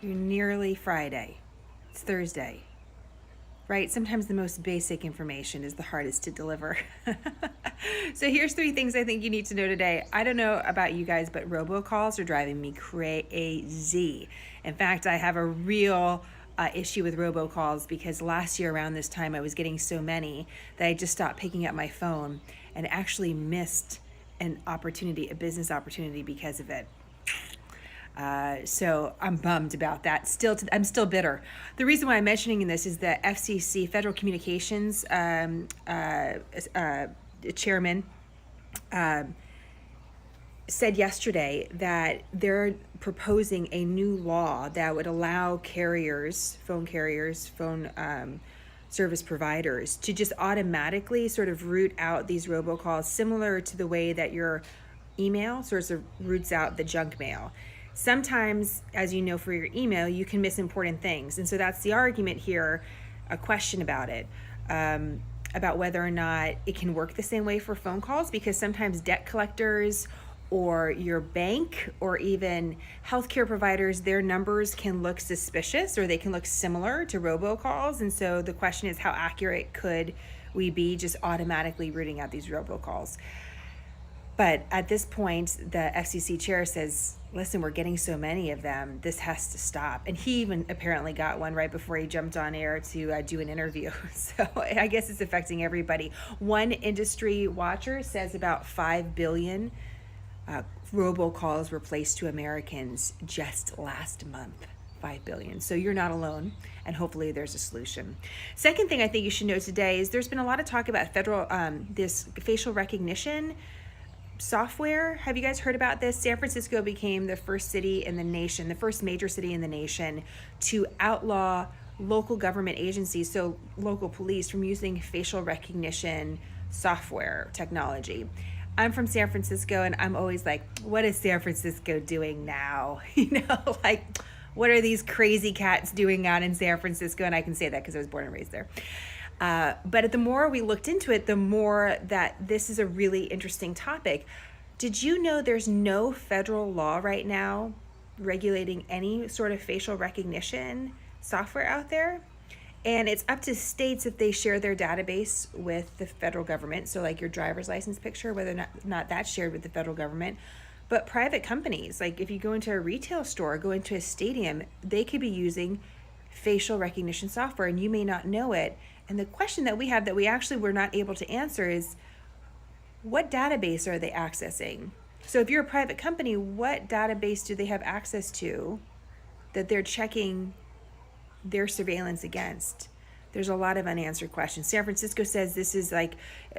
You're nearly Friday. It's Thursday, right? Sometimes the most basic information is the hardest to deliver. So here's 3 things I think you need to know today. I don't know about you guys, but robocalls are driving me crazy. In fact, I have a real issue with robocalls because last year around this time I was getting so many that I just stopped picking up my phone and actually missed an opportunity, a business opportunity because of it. So I'm bummed about that. I'm still bitter. The reason why I'm mentioning this is the FCC, Federal Communications chairman, said yesterday that they're proposing a new law that would allow phone service providers to just automatically sort of root out these robocalls, similar to the way that your email sort of roots out the junk mail. Sometimes, as you know, for your email, you can miss important things. And so that's the argument here, a question about it, about whether or not it can work the same way for phone calls, because sometimes debt collectors or your bank or even healthcare providers, their numbers can look suspicious or they can look similar to robocalls. And so the question is, how accurate could we be just automatically rooting out these robocalls? But at this point, the FCC chair says, listen, we're getting so many of them. This has to stop. And he even apparently got one right before he jumped on air to do an interview. So I guess it's affecting everybody. One industry watcher says about 5 billion robocalls were placed to Americans just last month. 5 billion. So you're not alone, and hopefully there's a solution. Second thing I think you should know today is there's been a lot of talk about federal, this facial recognition software. Have you guys heard about this? San Francisco became the first city in the nation, the first major city in the nation to outlaw local government agencies, so local police, from using facial recognition software technology. I'm from San Francisco, and I'm always like, what is San Francisco doing now? Like, what are these crazy cats doing out in San Francisco? And I can say that because I was born and raised there. But the more we looked into it, the more that this is a really interesting topic. Did you know there's no federal law right now regulating any sort of facial recognition software out there? And it's up to states if they share their database with the federal government. So like your driver's license picture, whether or not that's shared with the federal government. But private companies, like if you go into a retail store, go into a stadium, they could be using facial recognition software and you may not know it. And the question that we have that we actually were not able to answer is, what database are they accessing? So if you're a private company, what database do they have access to that they're checking their surveillance against? There's a lot of unanswered questions. San Francisco says this is like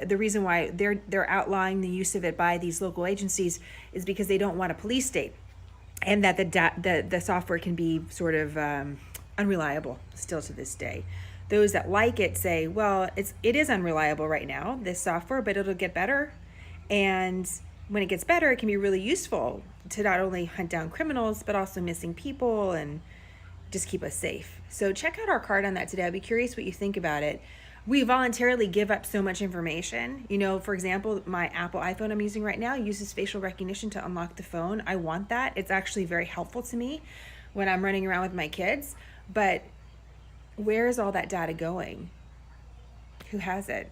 the reason why they're outlawing the use of it by these local agencies is because they don't want a police state, and that the software can be sort of unreliable still to this day. Those that like it say, well, it is unreliable right now, this software, but it'll get better. And when it gets better, it can be really useful to not only hunt down criminals, but also missing people and just keep us safe. So check out our card on that today. I'd be curious what you think about it. We voluntarily give up so much information. For example, my Apple iPhone I'm using right now uses facial recognition to unlock the phone. I want that. It's actually very helpful to me when I'm running around with my kids. But where is all that data going? Who has it?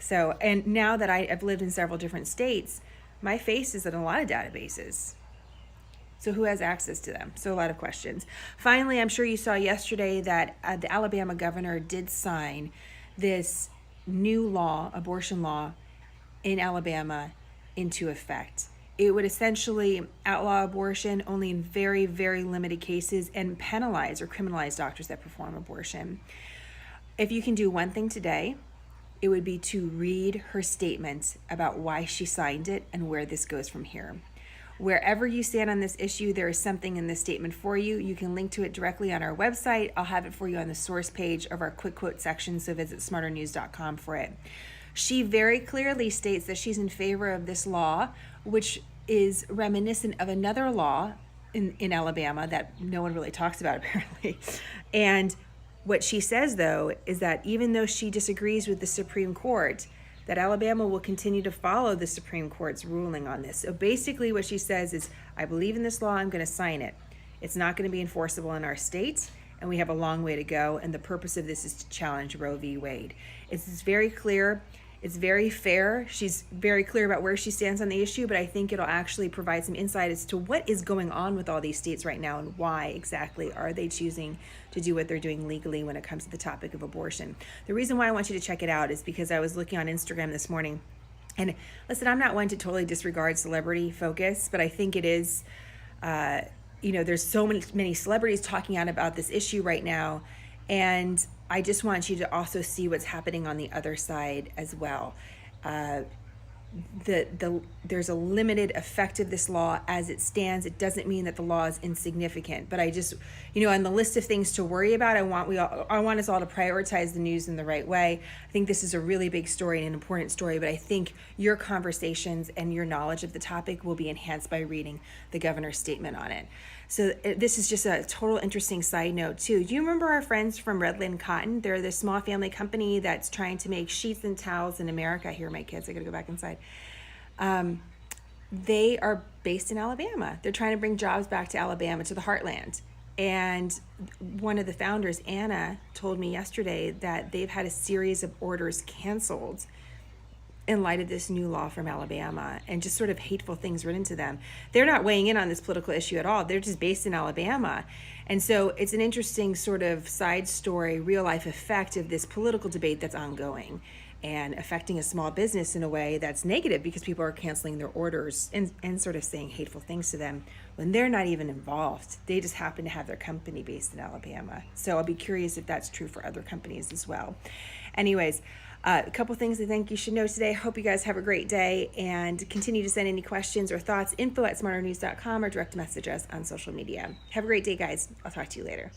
So, and now that I've lived in several different states, my face is in a lot of databases. So who has access to them? So a lot of questions. Finally, I'm sure you saw yesterday that the Alabama governor did sign this new law, abortion law in Alabama, into effect. It would essentially outlaw abortion only in very, very limited cases and penalize or criminalize doctors that perform abortion. If you can do one thing today, it would be to read her statement about why she signed it and where this goes from here. Wherever you stand on this issue, there is something in this statement for you. You can link to it directly on our website. I'll have it for you on the source page of our quick quote section, so visit smarternews.com for it. She very clearly states that she's in favor of this law, which is reminiscent of another law in Alabama that no one really talks about apparently. And what she says, though, is that even though she disagrees with the Supreme Court, that Alabama will continue to follow the Supreme Court's ruling on this. So basically what she says is, I believe in this law, I'm going to sign it. It's not going to be enforceable in our state, and we have a long way to go. And the purpose of this is to challenge Roe v. Wade. It's very clear. It's very fair. She's very clear about where she stands on the issue, but I think it'll actually provide some insight as to what is going on with all these states right now and why exactly are they choosing to do what they're doing legally when it comes to the topic of abortion. The reason why I want you to check it out is because I was looking on Instagram this morning, and listen, I'm not one to totally disregard celebrity focus, but I think it is, there's so many celebrities talking out about this issue right now, and I just want you to also see what's happening on the other side as well. There's a limited effect of this law as it stands. It doesn't mean that the law is insignificant, but I just, on the list of things to worry about, I want us all to prioritize the news in the right way. I think this is a really big story and an important story, but I think your conversations and your knowledge of the topic will be enhanced by reading the governor's statement on it. So this is just a total interesting side note too. Do you remember our friends from Redland Cotton? They're the small family company that's trying to make sheets and towels in America. Here, my kids, I gotta go back inside. They are based in Alabama. They're trying to bring jobs back to Alabama, to the heartland. And one of the founders, Anna, told me yesterday that they've had a series of orders canceled in light of this new law from Alabama, and just sort of hateful things written to them. They're not weighing in on this political issue at all. They're just based in Alabama. And so it's an interesting sort of side story, real life effect of this political debate that's ongoing and affecting a small business in a way that's negative because people are canceling their orders and sort of saying hateful things to them when they're not even involved. They just happen to have their company based in Alabama. So I'll be curious if that's true for other companies as well. Anyways, a couple things I think you should know today. Hope you guys have a great day, and continue to send any questions or thoughts, info@smarternews.com, or direct message us on social media. Have a great day, guys. I'll talk to you later.